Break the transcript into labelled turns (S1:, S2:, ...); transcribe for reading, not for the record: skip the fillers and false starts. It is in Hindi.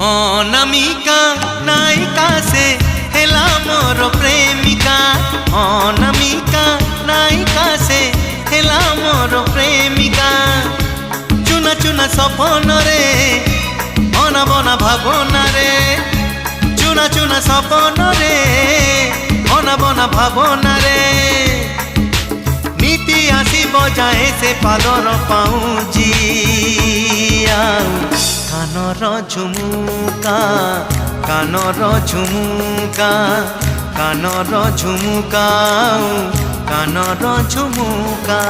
S1: अनामिका नायिका से हेला मोर प्रेमिका। अनामिका नायिका से हेला मोर प्रेमिका। चुना चुना सपन रे अना बना भावना रे। चुना चुना सपन रे अना बना भावना रे। नीति आसी बजाए से पादर पाऊँ कानर झुमुका कानर झुमुका कानर झुमुका कानर झुमुका।